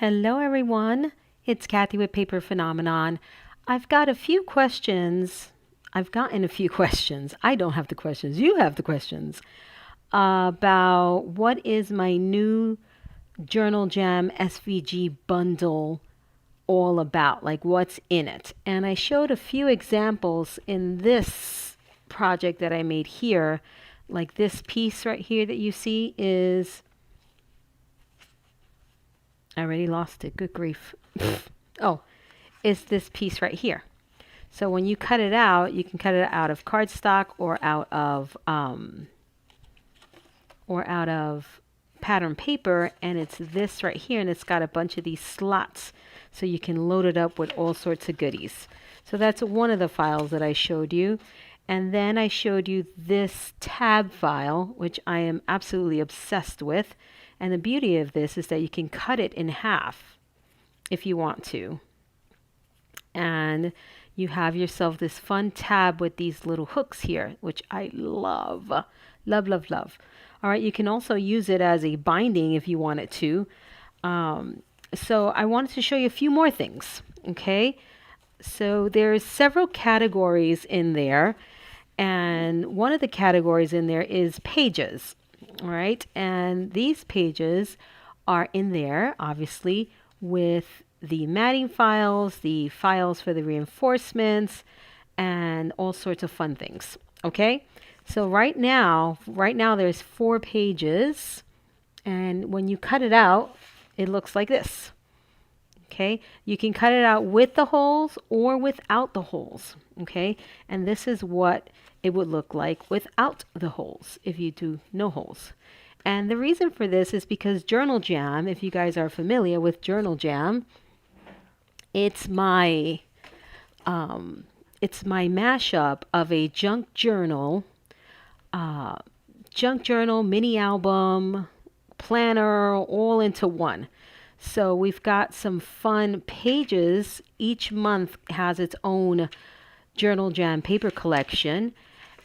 Hello everyone, it's Kathy with Paper Phenomenon. I've got a few questions. I've gotten a few questions. I don't have the questions, you have the questions about what is my new Journal Jam SVG bundle all about, like what's in it. And I showed a few examples in this project that I made here. Like this piece right here that you see is I already lost it. Good grief. Oh, it's this piece right here. So when you cut it out, you can cut it out of cardstock or out of pattern paper, and it's this right here, and it's got a bunch of these slots, so you can load it up with all sorts of goodies. So that's one of the files that I showed you. And then I showed you this tab file, which I am absolutely obsessed with. And the beauty of this is that you can cut it in half if you want to. And you have yourself this fun tab with these little hooks here, which I love. Love, love, love. All right, you can also use it as a binding if you wanted to. So I wanted to show you a few more things, okay? So there's several categories in there. And one of the categories in there is pages, all right? And these pages are in there, obviously, with the matting files, the files for the reinforcements, and all sorts of fun things, okay? So right now there's 4 pages, and when you cut it out, it looks like this. Okay, you can cut it out with the holes or without the holes. Okay, and this is what it would look like without the holes if you do no holes. And the reason for this is because Journal Jam, if you guys are familiar with Journal Jam, it's my mashup of a junk journal, mini album, planner, all into one. So we've got some fun pages. Each month has its own Journal Jam paper collection.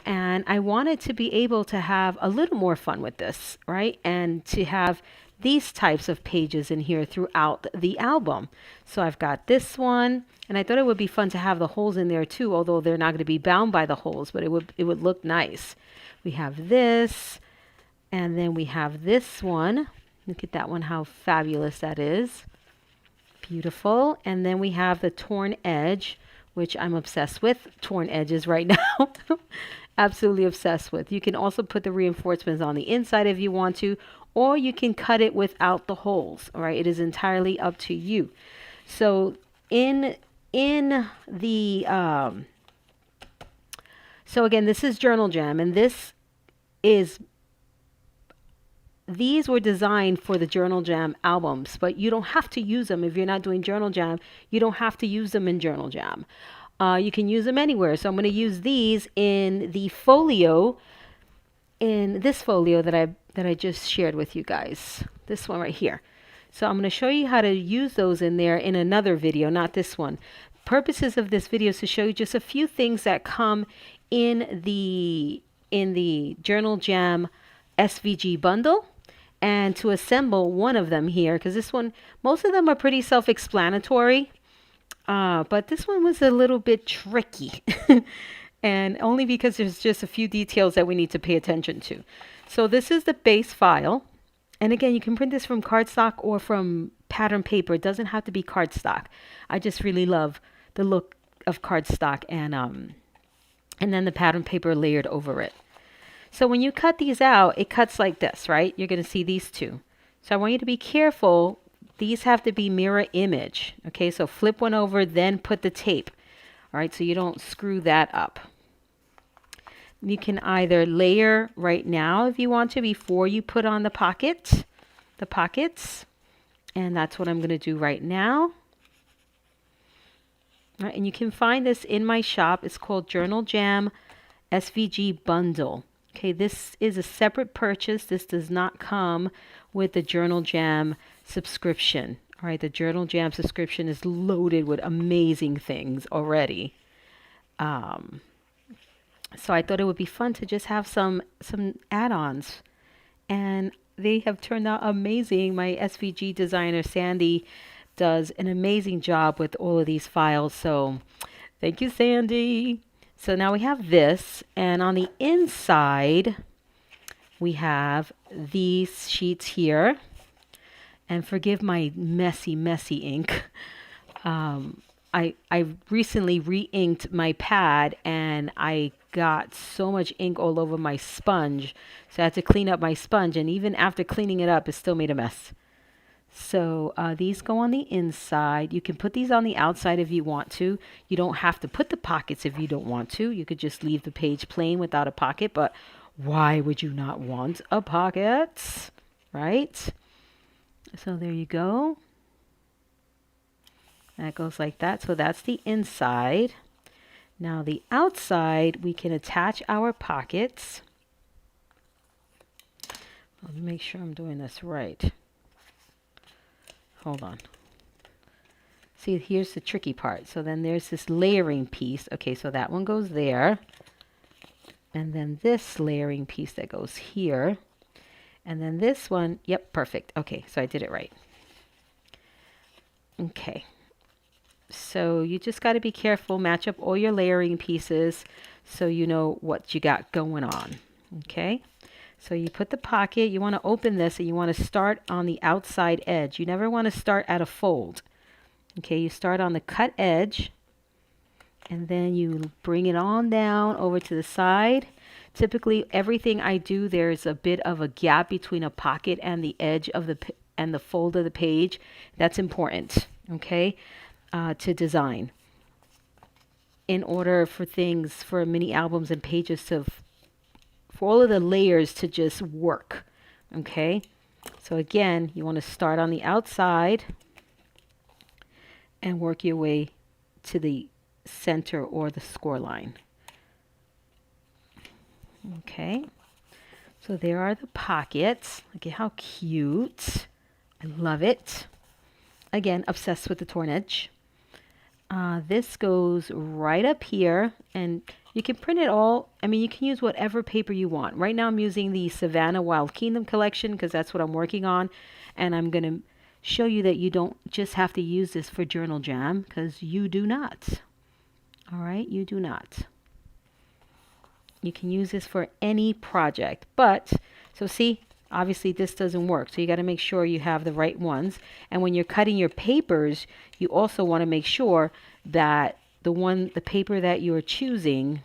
And I wanted to be able to have a little more fun with this, right? And to have these types of pages in here throughout the album. So I've got this one, and I thought it would be fun to have the holes in there too, although they're not going to be bound by the holes, but it would look nice. We have this, and then we have this one. Look at that one, how fabulous that is. Beautiful. And then we have the torn edge, which I'm obsessed with. Torn edges right now. Absolutely obsessed with. You can also put the reinforcements on the inside if you want to, or you can cut it without the holes. All right, it is entirely up to you. So in the so again, this is Journal Jam, and these were designed for the Journal Jam albums, but you don't have to use them if you're not doing Journal Jam. You don't have to use them in Journal Jam. You can use them anywhere. So I'm going to use these in the folio, in this folio that I just shared with you guys. This one right here. So I'm going to show you how to use those in there in another video, not this one. Purposes of this video is to show you just a few things that come in the Journal Jam SVG bundle, and to assemble one of them here, because this one, most of them are pretty self-explanatory, but this one was a little bit tricky, and only because there's just a few details that we need to pay attention to. So this is the base file, and again, you can print this from cardstock or from pattern paper. It doesn't have to be cardstock. I just really love the look of cardstock, and then the pattern paper layered over it. So when you cut these out, it cuts like this, right? You're going to see these two. So I want you to be careful. These have to be mirror image. Okay, so flip one over, then put the tape. All right, so you don't screw that up. You can either layer right now if you want to before you put on the pockets. And that's what I'm going to do right now. All right, and you can find this in my shop. It's called Journal Jam SVG Bundle. Okay, this is a separate purchase. This does not come with the Journal Jam subscription. All right, the Journal Jam subscription is loaded with amazing things already. So I thought it would be fun to just have some add-ons. And they have turned out amazing. My SVG designer, Sandy, does an amazing job with all of these files. So thank you, Sandy. So now we have this, and on the inside, we have these sheets here. And forgive my messy, messy ink. I recently re-inked my pad, and I got so much ink all over my sponge. So I had to clean up my sponge, and even after cleaning it up, it still made a mess. So these go on the inside. You can put these on the outside if you want to. You don't have to put the pockets if you don't want to. You could just leave the page plain without a pocket, but why would you not want a pocket? Right? So there you go. That goes like that. So that's the inside. Now the outside, we can attach our pockets. Let me make sure I'm doing this right. Hold on. See, here's the tricky part. So then there's this layering piece. Okay, so that one goes there. And then this layering piece that goes here. And then this one, yep, perfect. Okay, so I did it right. Okay. So you just got to be careful, match up all your layering pieces so you know what you got going on. Okay. So you put the pocket, you want to open this and you want to start on the outside edge. You never want to start at a fold. Okay, you start on the cut edge and then you bring it on down over to the side. Typically everything I do, there's a bit of a gap between a pocket and the edge of the fold of the page. That's important, okay, to design. In order for things, for mini albums and pages to for all of the layers to just work. Okay, so again, you want to start on the outside and work your way to the center or the score line. Okay, so there are the pockets. Look at how cute. I love it. Again, obsessed with the torn edge. This goes right up here, and you can print it all. I mean, you can use whatever paper you want. Right now I'm using the Savana Wild Kingdom collection because that's what I'm working on. And I'm going to show you that you don't just have to use this for Journal Jam, because you do not. All right, you do not. You can use this for any project. But, so see, obviously this doesn't work. So you got to make sure you have the right ones. And when you're cutting your papers, you also want to make sure that the paper that you're choosing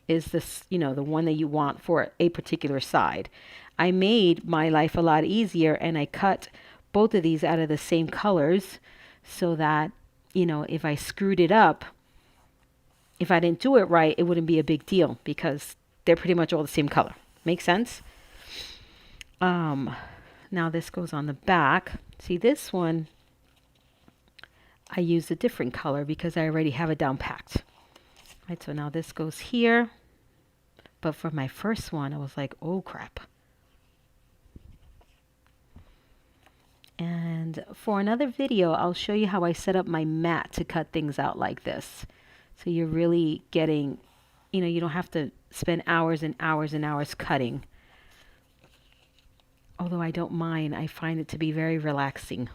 is this, the one that you want for a particular side. I made my life a lot easier and I cut both of these out of the same colors so that, if I screwed it up, if I didn't do it right, it wouldn't be a big deal because they're pretty much all the same color. Make sense? Now this goes on the back. See, this one, I used a different color because I already have it down packed. Right, so now this goes here. But for my first one, I was like, oh crap. And for another video, I'll show you how I set up my mat to cut things out like this. So you're really getting, you don't have to spend hours and hours and hours cutting. Although I don't mind, I find it to be very relaxing,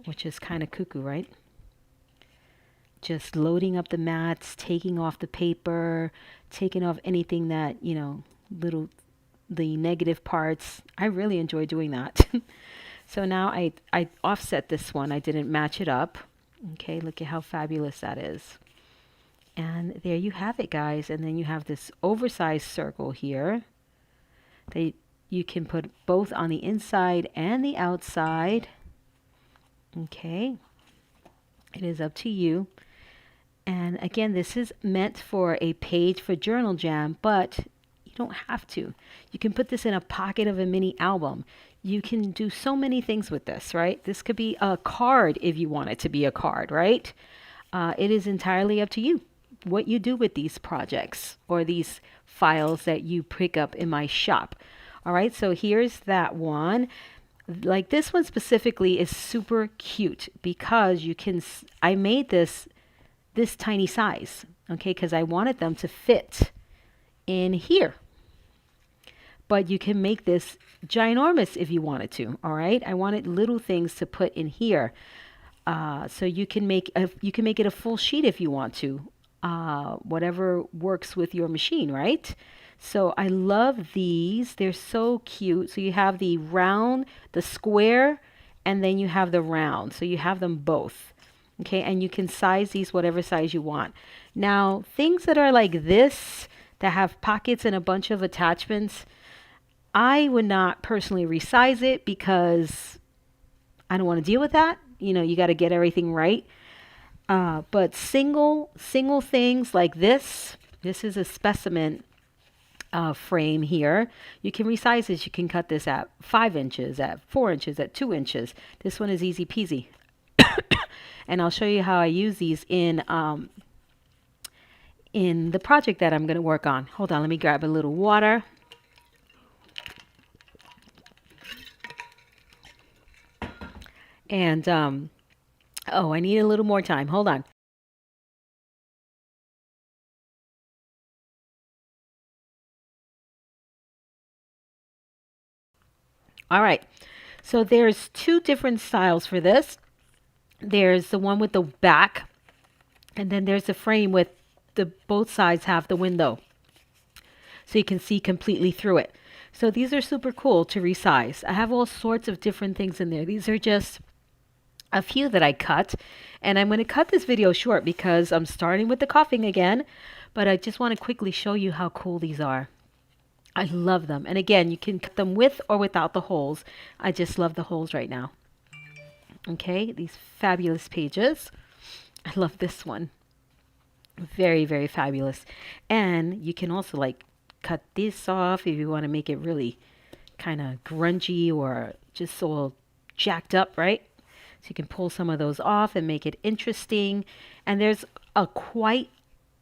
which is kind of cuckoo, right? Just loading up the mats, taking off the paper, taking off anything that, the negative parts. I really enjoy doing that. So now I offset this one. I didn't match it up. Okay, look at how fabulous that is. And there you have it, guys. And then you have this oversized circle here. You can put both on the inside and the outside. Okay. It is up to you. And again, this is meant for a page for Journal Jam, but you don't have to. You can put this in a pocket of a mini album. You can do so many things with this, right? This could be a card if you want it to be a card, right? It is entirely up to you what you do with these projects or these files that you pick up in my shop. All right, so here's that one. Like this one specifically is super cute because I made this tiny size, okay, because I wanted them to fit in here. But you can make this ginormous if you wanted to. All right, I wanted little things to put in here, so you can make it a full sheet if you want to, whatever works with your machine, right? So I love these. They're so cute. So you have the round, the square, and then you have the round. So you have them both. Okay, and you can size these whatever size you want. Now, things that are like this, that have pockets and a bunch of attachments, I would not personally resize it because I don't want to deal with that. You know, you got to get everything right. But single things like this is a specimen frame here. You can resize this. You can cut this at 5 inches, at 4 inches, at 2 inches. This one is easy peasy. And I'll show you how I use these in the project that I'm going to work on. Hold on, let me grab a little water. And, oh, I need a little more time. Hold on. All right. So there's 2 different styles for this. There's the one with the back, and then there's the frame with both sides have the window. So you can see completely through it. So these are super cool to resize. I have all sorts of different things in there. These are just a few that I cut, and I'm going to cut this video short because I'm starting with the coughing again, but I just want to quickly show you how cool these are. I love them. And again, you can cut them with or without the holes. I just love the holes right now. Okay, these fabulous pages. I love this one. Very, very fabulous. And you can also like cut this off if you want to make it really kind of grungy or just all jacked up, right? So you can pull some of those off and make it interesting. And there's quite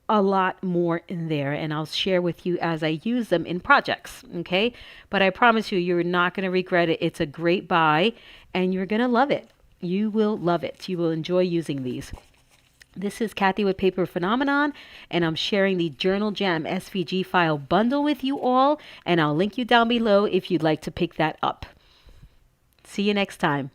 a lot more in there, and I'll share with you as I use them in projects, okay? But I promise you, you're not going to regret it. It's a great buy, and you're going to love it. You will love it. You will enjoy using these. This is Kathy with Paper Phenomenon, and I'm sharing the Journal JAM SVG file bundle with you all, and I'll link you down below if you'd like to pick that up. See you next time.